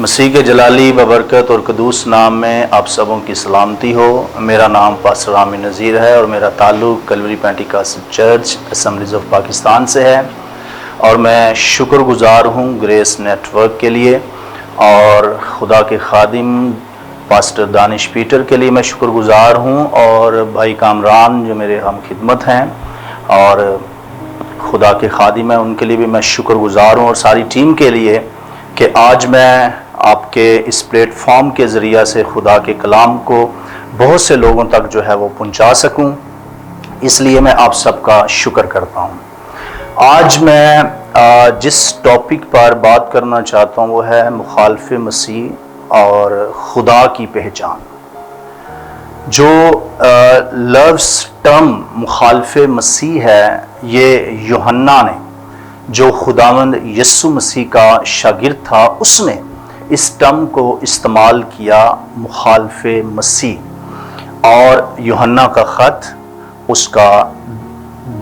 مسیح کے جلالی ببرکت اور قدوس نام میں آپ سبوں کی سلامتی ہو۔ میرا نام پاسٹر عامر نذیر ہے اور میرا تعلق کلوری پینٹیکاسٹل چرچ اسمبلیز آف پاکستان سے ہے، اور میں شکر گزار ہوں گریس نیٹ ورک کے لیے اور خدا کے خادم پاسٹر دانش پیٹر کے لیے میں شکر گزار ہوں، اور بھائی کامران جو میرے ہم خدمت ہیں اور خدا کے خادم ہیں ان کے لیے بھی میں شکر گزار ہوں، اور ساری ٹیم کے لیے کہ آج میں آپ کے اس پلیٹ فارم کے ذریعہ سے خدا کے کلام کو بہت سے لوگوں تک جو ہے وہ پہنچا سکوں، اس لیے میں آپ سب کا شکر کرتا ہوں۔ آج میں جس ٹاپک پر بات کرنا چاہتا ہوں وہ ہے مخالف مسیح اور خدا کی پہچان۔ جو لفظ ٹرم مخالف مسیح ہے، یہ یوحنا نے جو خداوند یسوع مسیح کا شاگرد تھا اس نے اس ٹرم کو استعمال کیا، مخالف مسیح۔ اور یوحنا کا خط اس کا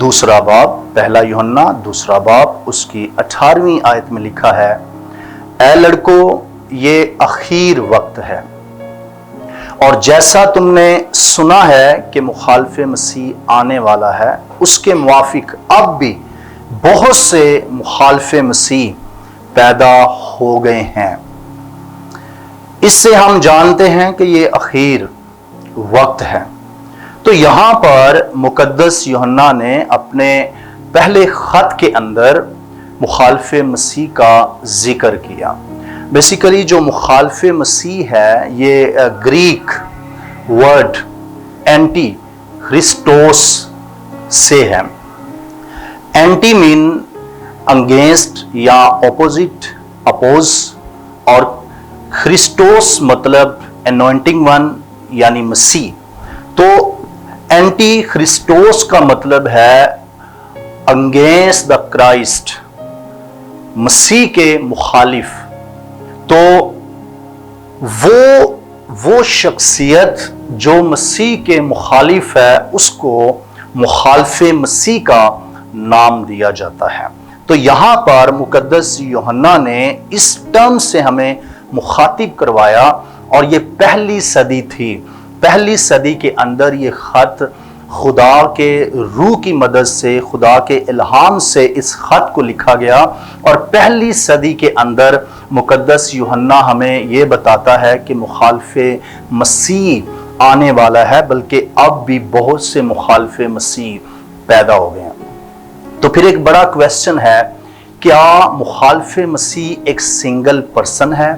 دوسرا باب، پہلا یوحنا دوسرا باب، اس کی 18ویں آیت میں لکھا ہے، اے لڑکو یہ اخیر وقت ہے، اور جیسا تم نے سنا ہے کہ مخالف مسیح آنے والا ہے، اس کے موافق اب بھی بہت سے مخالف مسیح پیدا ہو گئے ہیں۔ اس سے ہم جانتے ہیں کہ یہ اخیر وقت ہے۔ تو یہاں پر مقدس یوحنا نے اپنے پہلے خط کے اندر مخالف مسیح کا ذکر کیا۔ بیسیکلی جو مخالف مسیح ہے یہ گریک ورڈ اینٹی خرسٹوس سے ہے۔ اینٹی مین انگینسٹ یا اپوزٹ، اپوز، اور خرسٹوس مطلب انوائنٹنگ ون یعنی مسیح۔ تو اینٹی خرسٹوس کا مطلب ہے انگینسٹ دا کرائسٹ، مسیح کے مخالف۔ تو وہ شخصیت جو مسیح کے مخالف ہے اس کو مخالف مسیح کا نام دیا جاتا ہے۔ تو یہاں پر مقدس یوحنا نے اس ٹرم سے ہمیں مخاطب کروایا، اور یہ پہلی صدی تھی۔ پہلی صدی کے اندر یہ خط خدا کے روح کی مدد سے، خدا کے الہام سے اس خط کو لکھا گیا، اور پہلی صدی کے اندر مقدس یوحنا ہمیں یہ بتاتا ہے کہ مخالف مسیح آنے والا ہے، بلکہ اب بھی بہت سے مخالف مسیح پیدا ہو گئے ہیں۔ تو پھر ایک بڑا کویسچن ہے، کیا مخالف مسیح ایک سنگل پرسن ہے؟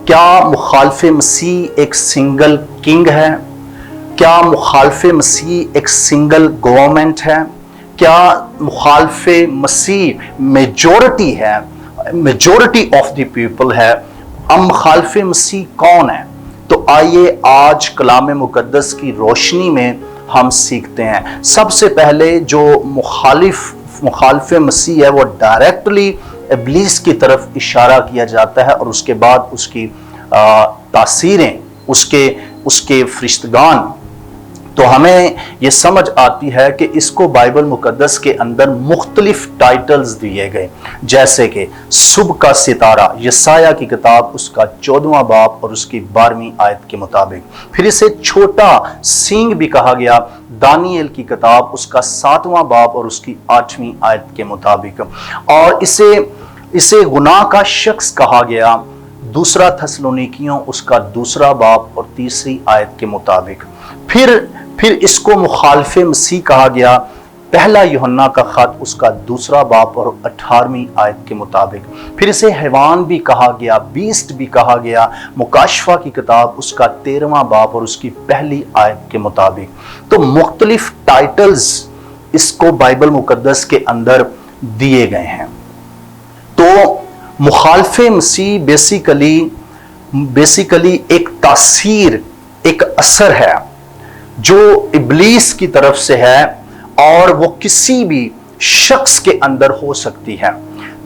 کیا مخالف مسیح ایک سنگل کنگ ہے؟ کیا مخالف مسیح ایک سنگل گورنمنٹ ہے؟ کیا مخالف مسیح میجورٹی ہے، میجورٹی آف دی پیپل ہے؟ مخالف مسیح کون ہے؟ تو آئیے آج کلام مقدس کی روشنی میں ہم سیکھتے ہیں۔ سب سے پہلے جو مخالف مسیح ہے وہ ڈائریکٹلی ابلیس کی طرف اشارہ کیا جاتا ہے، اور اس کے بعد اس کی تاثیریں، اس کے فرشتگان۔ تو ہمیں یہ سمجھ آتی ہے کہ اس کو بائبل مقدس کے اندر مختلف ٹائٹلز دیے گئے، جیسے کہ صبح کا ستارہ یسایہ کی کتاب اس کا 14واں باب اور اس کی 12ویں آیت کے مطابق۔ پھر اسے چھوٹا سینگ بھی کہا گیا دانیل کی کتاب اس کا 7واں باب اور اس کی 8ویں آیت کے مطابق، اور اسے گناہ کا شخص کہا گیا دوسرا تھسلونیکیوں اس کا 2واں باب اور 3 آیت کے مطابق۔ پھر اس کو مخالف مسیح کہا گیا پہلا یوحنا کا خط اس کا 2واں باب اور 18ویں آیت کے مطابق۔ پھر اسے حیوان بھی کہا گیا، بیسٹ بھی کہا گیا مکاشفہ کی کتاب اس کا 13واں باب اور اس کی 1 آیت کے مطابق۔ تو مختلف ٹائٹلز اس کو بائبل مقدس کے اندر دیے گئے ہیں۔ تو مخالف مسیح بیسیکلی ایک تاثیر، ایک اثر ہے جو ابلیس کی طرف سے ہے، اور وہ کسی بھی شخص کے اندر ہو سکتی ہے۔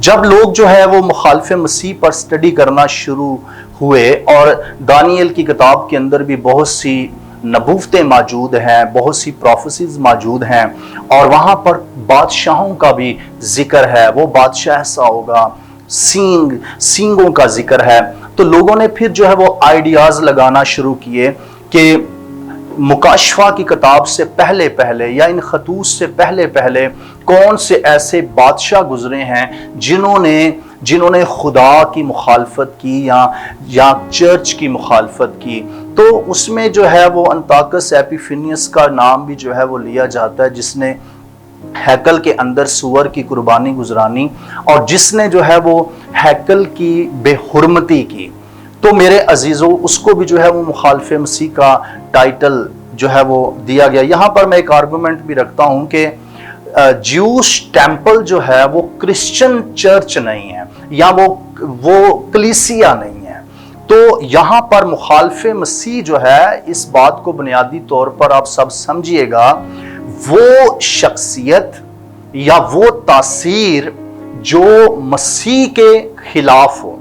جب لوگ جو ہے وہ مخالف مسیح پر سٹڈی کرنا شروع ہوئے، اور دانیل کی کتاب کے اندر بھی بہت سی نبوتیں موجود ہیں، بہت سی پروفیسیز موجود ہیں، اور وہاں پر بادشاہوں کا بھی ذکر ہے، وہ بادشاہ ایسا ہوگا، سینگوں کا ذکر ہے، تو لوگوں نے پھر جو ہے وہ آئیڈیاز لگانا شروع کیے کہ مکاشفہ کی کتاب سے پہلے پہلے یا ان خطوط سے پہلے پہلے کون سے ایسے بادشاہ گزرے ہیں جنہوں نے خدا کی مخالفت کی یا چرچ کی مخالفت کی. تو اس میں جو ہے وہ انطاکس ایپیفینیس کا نام بھی جو ہے وہ لیا جاتا ہے، جس نے ہیکل کے اندر سور کی قربانی گزرانی اور جس نے جو ہے وہ ہیکل کی بے حرمتی کی. تو میرے عزیزو، اس کو بھی جو ہے وہ مخالف مسیح کا ٹائٹل جو ہے وہ دیا گیا. یہاں پر میں ایک آرگومنٹ بھی رکھتا ہوں کہ جیوش ٹیمپل جو ہے وہ کرسچن چرچ نہیں ہے یا وہ کلیسیا نہیں ہے. تو یہاں پر مخالف مسیح جو ہے، اس بات کو بنیادی طور پر آپ سب سمجھیے گا، وہ شخصیت یا وہ تاثیر جو مسیح کے خلاف ہو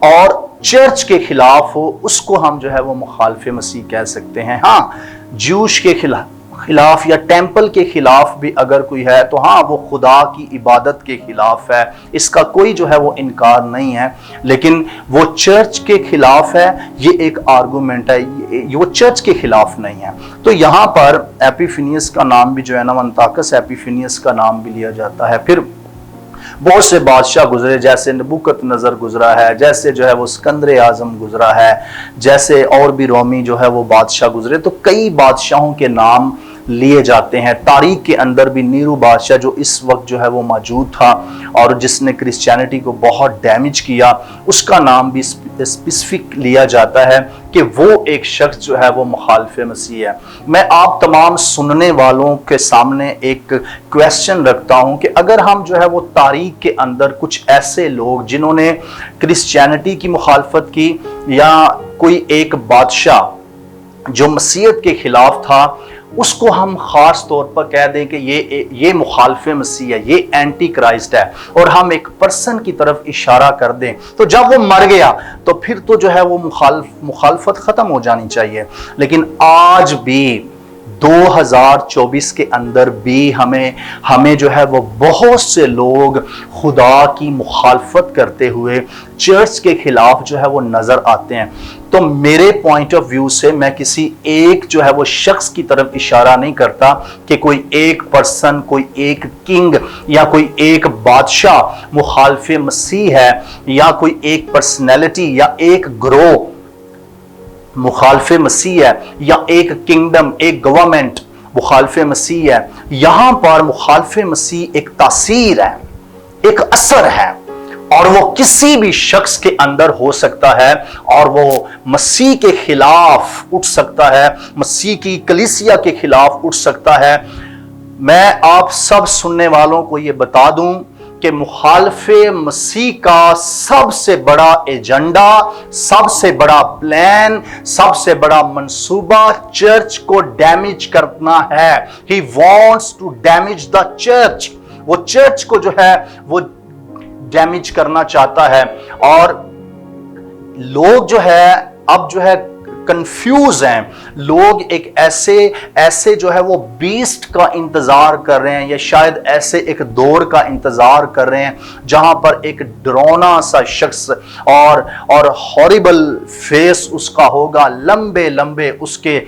اور چرچ کے خلاف ہو، اس کو ہم جو ہے وہ مخالف مسیح کہہ سکتے ہیں. ہاں، جیوش کے خلاف یا ٹیمپل کے خلاف بھی اگر کوئی ہے تو ہاں، وہ خدا کی عبادت کے خلاف ہے، اس کا کوئی جو ہے وہ انکار نہیں ہے. لیکن وہ چرچ کے خلاف ہے، یہ ایک آرگومنٹ ہے، وہ چرچ کے خلاف نہیں ہے. تو یہاں پر ایپیفینیس کا نام بھی جو ہے نا، انطاکس ایپیفینیس کا نام بھی لیا جاتا ہے. پھر بہت سے بادشاہ گزرے، جیسے نبوکت نظر گزرا ہے، جیسے جو ہے وہ اسکندر اعظم گزرا ہے، جیسے اور بھی رومی جو ہے وہ بادشاہ گزرے. تو کئی بادشاہوں کے نام لیے جاتے ہیں. تاریخ کے اندر بھی نیرو بادشاہ جو اس وقت جو ہے وہ موجود تھا اور جس نے کرسچینٹی کو بہت ڈیمیج کیا، اس کا نام بھی اسپیسیفک لیا جاتا ہے کہ وہ ایک شخص جو ہے وہ مخالف مسیح ہے. میں آپ تمام سننے والوں کے سامنے ایک کویسچن رکھتا ہوں کہ اگر ہم جو ہے وہ تاریخ کے اندر کچھ ایسے لوگ جنہوں نے کرسچینٹی کی مخالفت کی یا کوئی ایک بادشاہ جو مسیحیت کے خلاف تھا، اس کو ہم خاص طور پر کہہ دیں کہ یہ مخالف مسیح ہے، یہ اینٹی کرائسٹ ہے، اور ہم ایک پرسن کی طرف اشارہ کر دیں، تو جب وہ مر گیا تو پھر تو جو ہے وہ مخالفت ختم ہو جانی چاہیے. لیکن آج بھی 2024 کے اندر بھی ہمیں جو ہے وہ بہت سے لوگ خدا کی مخالفت کرتے ہوئے چرچ کے خلاف جو ہے وہ نظر آتے ہیں. تو میرے پوائنٹ آف ویو سے میں کسی ایک جو ہے وہ شخص کی طرف اشارہ نہیں کرتا کہ کوئی ایک پرسن، کوئی ایک کنگ یا کوئی ایک بادشاہ مخالف مسیح ہے، یا کوئی ایک پرسنالٹی یا ایک گروہ مخالف مسیح ہے، یا ایک کنگڈم، ایک گورنمنٹ مخالف مسیح ہے. یہاں پر مخالف مسیح ایک تاثیر ہے، ایک اثر ہے، اور وہ کسی بھی شخص کے اندر ہو سکتا ہے اور وہ مسیح کے خلاف اٹھ سکتا ہے، مسیح کی کلیسیا کے خلاف اٹھ سکتا ہے. میں آپ سب سننے والوں کو یہ بتا دوں کہ مخالف مسیح کا سب سے بڑا ایجنڈا، سب سے بڑا پلان، سب سے بڑا منصوبہ چرچ کو ڈیمیج کرنا ہے. He wants to damage the church. وہ چرچ کو جو ہے وہ ڈیمیج کرنا چاہتا ہے. اور لوگ جو ہے اب جو ہے کنفیوز ہیں. لوگ ایک ایسے جو ہے وہ بیسٹ کا انتظار کر رہے ہیں، یا شاید ایسے ایک دور کا انتظار کر رہے ہیں جہاں پر ایک ڈرونا سا شخص اور ہوریبل فیس اس کا ہوگا، لمبے لمبے اس کے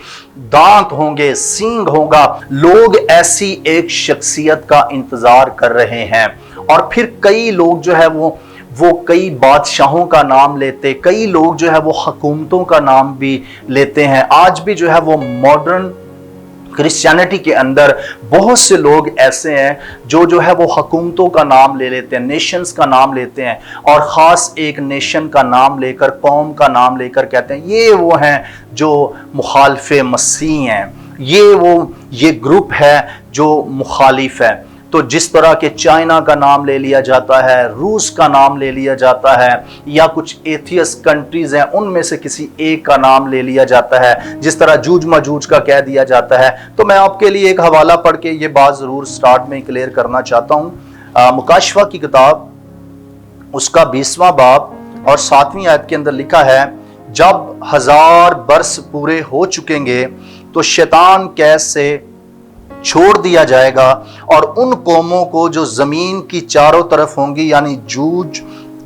دانت ہوں گے، سینگ ہوگا. لوگ ایسی ایک شخصیت کا انتظار کر رہے ہیں. اور پھر کئی لوگ جو ہے وہ کئی بادشاہوں کا نام لیتے، کئی لوگ جو ہے وہ حکومتوں کا نام بھی لیتے ہیں. آج بھی جو ہے وہ ماڈرن کرسچینٹی کے اندر بہت سے لوگ ایسے ہیں جو ہے وہ حکومتوں کا نام لے لیتے ہیں، نیشنز کا نام لیتے ہیں، اور خاص ایک نیشن کا نام لے کر، قوم کا نام لے کر کہتے ہیں یہ وہ ہیں جو مخالف مسیح ہیں، یہ گروپ ہے جو مخالف ہے. تو جس طرح کے چائنا کا نام لے لیا جاتا ہے، روس کا نام لے لیا جاتا ہے، یا کچھ ایتھیس کنٹریز ہیں ان میں سے کسی ایک کا نام لے لیا جاتا ہے، جس طرح جوج ماجوج کا کہہ دیا جاتا ہے. تو میں آپ کے لیے ایک حوالہ پڑھ کے یہ بات ضرور سٹارٹ میں کلیئر کرنا چاہتا ہوں. مکاشفہ کی کتاب اس کا 20واں باب اور 7ویں آیت کے اندر لکھا ہے، جب 1000 برس پورے ہو چکیں گے تو شیطان قید سے چھوڑ دیا جائے گا، اور ان قوموں کو جو زمین کی چاروں طرف ہوں گی، یعنی جوج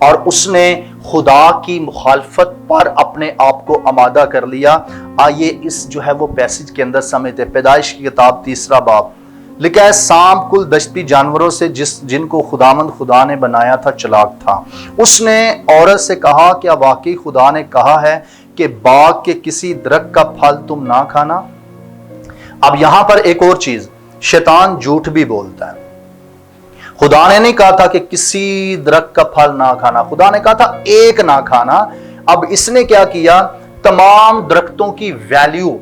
اور اس نے خدا کی مخالفت پر اپنے آپ کو آمادہ کر لیا۔ آئیے اس جو ہے وہ پیسج کے اندر سمجھتے ہیں۔ پیدائش کی کتاب 3 باب لکھا ہے، سانپ کل دشتی جانوروں سے جن کو خداوند خدا نے بنایا تھا چلاک تھا۔ اس نے عورت سے کہا، کیا واقعی خدا نے کہا ہے کہ باغ کے کسی درخت کا پھل تم نہ کھانا؟ اب یہاں پر ایک اور چیز، شیطان جھوٹ بھی بولتا ہے۔ خدا نے نہیں کہا تھا کہ کسی درخت کا پھل نہ کھانا، خدا نے کہا تھا ایک نہ کھانا۔ اب اس نے کیا کیا؟ تمام درختوں کی ویلیو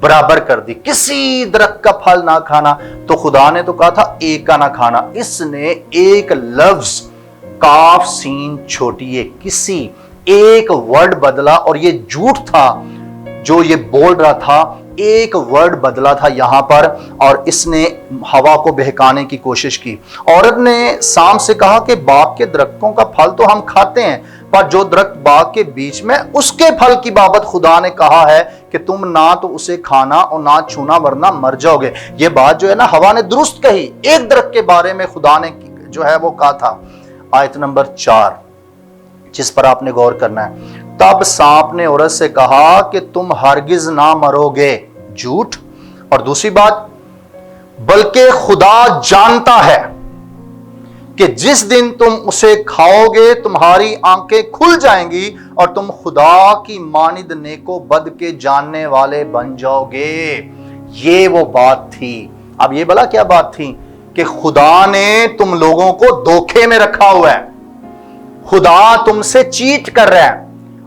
برابر کر دی، کسی درخت کا پھل نہ کھانا۔ تو خدا نے تو کہا تھا ایک کا نہ کھانا، اس نے ایک لفظ کاف سین چھوٹی ہے، کسی ایک ورڈ بدلا، اور یہ جھوٹ تھا جو یہ بول رہا تھا، ایک ورڈ بدلا تھا یہاں پر، اور اس نے ہوا کو بہکانے کی کوشش کی۔ عورت نے سام سے کہا کہ باغ کے درختوں کا پھل تو ہم کھاتے ہیں، پر جو درخت باغ کے بیچ میں اس کے پھل کی بابت خدا نے کہا ہے کہ تم نہ تو اسے کھانا اور نہ چھونا ورنہ مر جاؤ گے۔ یہ بات جو ہے نا ہوا نے درست کہی، ایک درخت کے بارے میں خدا نے جو ہے وہ کہا تھا۔ آیت نمبر 4 جس پر آپ نے غور کرنا ہے، تب سانپ نے عورت سے کہا کہ تم ہرگز نہ مرو گے، جھوٹ۔ اور دوسری بات، بلکہ خدا جانتا ہے کہ جس دن تم اسے کھاؤ گے تمہاری آنکھیں کھل جائیں گی اور تم خدا کی مانند نیک و بد کے جاننے والے بن جاؤ گے۔ یہ وہ بات تھی۔ اب یہ بلا کیا بات تھی؟ کہ خدا نے تم لوگوں کو دھوکے میں رکھا ہوا ہے، خدا تم سے چیٹ کر رہا ہے،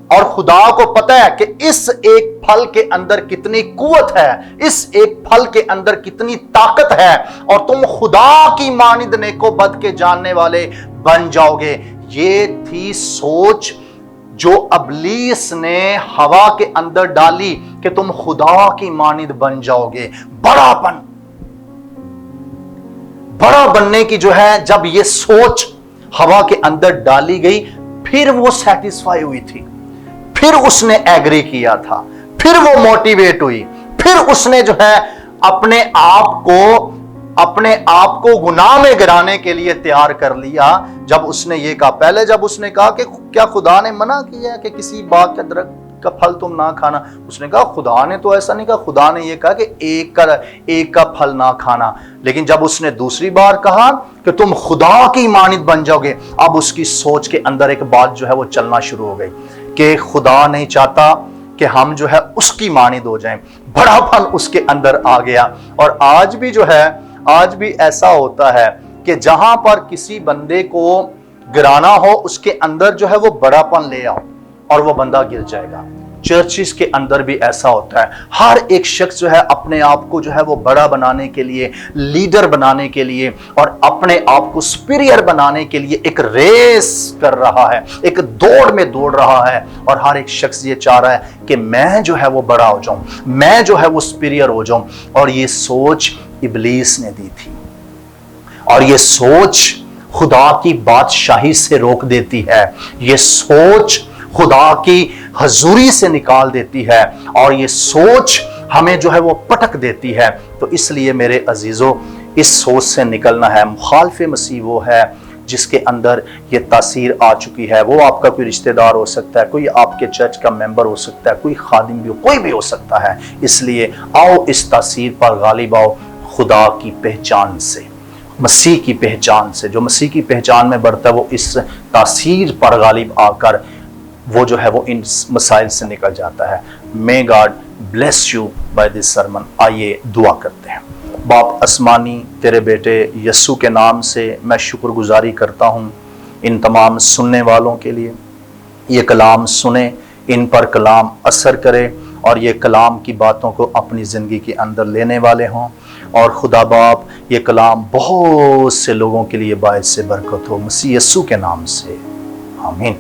اور خدا کو پتا ہے کہ اس ایک پھل کے اندر کتنی قوت ہے، اس ایک پھل کے اندر کتنی طاقت ہے، اور تم خدا کی مانند نیک و بد کے جاننے والے بن جاؤ گے۔ یہ تھی سوچ جو ابلیس نے ہوا کے اندر ڈالی کہ تم خدا کی مانند بن جاؤ گے۔ بڑا بننے کی جو ہے جب یہ سوچ ہوا کے اندر ڈالی گئی، پھر وہ سیٹسفائی ہوئی تھی، پھر اس نے ایگری کیا تھا، پھر وہ موٹیویٹ ہوئی، پھر اس نے جو ہے اپنے آپ کو گناہ میں گرانے کے لیے تیار کر لیا۔ جب اس نے یہ کہا، پہلے جب اس نے کہا کہ کیا خدا نے منع کیا کہ کسی باغ کے درخت کا پھل تم نہ کھانا، اس نے کہا خدا نے تو ایسا نہیں کہا، خدا نے یہ کہا کہ ایک کا پھل نہ کھانا۔ لیکن جب اس نے دوسری بار کہا کہ تم خدا کی مانند بن جاؤ گے، اب اس کی سوچ کے اندر ایک بات جو ہے وہ چلنا شروع ہو گئی کہ خدا نہیں چاہتا کہ ہم جو ہے اس کی مانند ہو جائیں۔ بڑا پن اس کے اندر آ گیا۔ اور آج بھی جو ہے، آج بھی ایسا ہوتا ہے کہ جہاں پر کسی بندے کو گرانا ہو اس کے اندر جو ہے وہ بڑا پن لے آؤ اور وہ بندہ گر جائے گا۔ چرچز کے اندر بھی ایسا ہوتا ہے، ہر ایک شخص جو ہے اپنے آپ کو جو ہے وہ بڑا بنانے کے لیے، لیڈر بنانے کے لیے، اور اپنے آپ کو سپیریئر بنانے کے لیے ایک ریس کر رہا ہے، ایک دوڑ میں دوڑ رہا ہے، اور ہر ایک شخص یہ چاہ رہا ہے کہ میں جو ہے وہ بڑا ہو جاؤں، میں جو ہے وہ سپیریئر ہو جاؤں۔ اور یہ سوچ ابلیس نے دی تھی، اور یہ سوچ خدا کی بادشاہی سے روک دیتی ہے، یہ سوچ خدا کی حضوری سے نکال دیتی ہے، اور یہ سوچ ہمیں جو ہے وہ پٹک دیتی ہے۔ تو اس لیے میرے عزیزو، اس سوچ سے نکلنا ہے۔ مخالف مسیح وہ ہے جس کے اندر یہ تاثیر آ چکی ہے۔ وہ آپ کا کوئی رشتہ دار ہو سکتا ہے، کوئی آپ کے چرچ کا ممبر ہو سکتا ہے، کوئی خادم بھی ہو، کوئی بھی ہو سکتا ہے۔ اس لیے آؤ اس تاثیر پر غالب آؤ خدا کی پہچان سے، مسیح کی پہچان سے۔ جو مسیح کی پہچان میں بڑھتا ہے وہ اس تاثیر پر غالب آ کر وہ جو ہے وہ ان مسائل سے نکل جاتا ہے۔ May God bless you by this sermon۔ آئیے دعا کرتے ہیں۔ باپ آسمانی، تیرے بیٹے یسوع کے نام سے میں شکر گزاری کرتا ہوں ان تمام سننے والوں کے لیے۔ یہ کلام سنیں، ان پر کلام اثر کرے، اور یہ کلام کی باتوں کو اپنی زندگی کے اندر لینے والے ہوں، اور خدا باپ یہ کلام بہت سے لوگوں کے لیے باعث برکت ہو، مسیح یسوع کے نام سے، آمین۔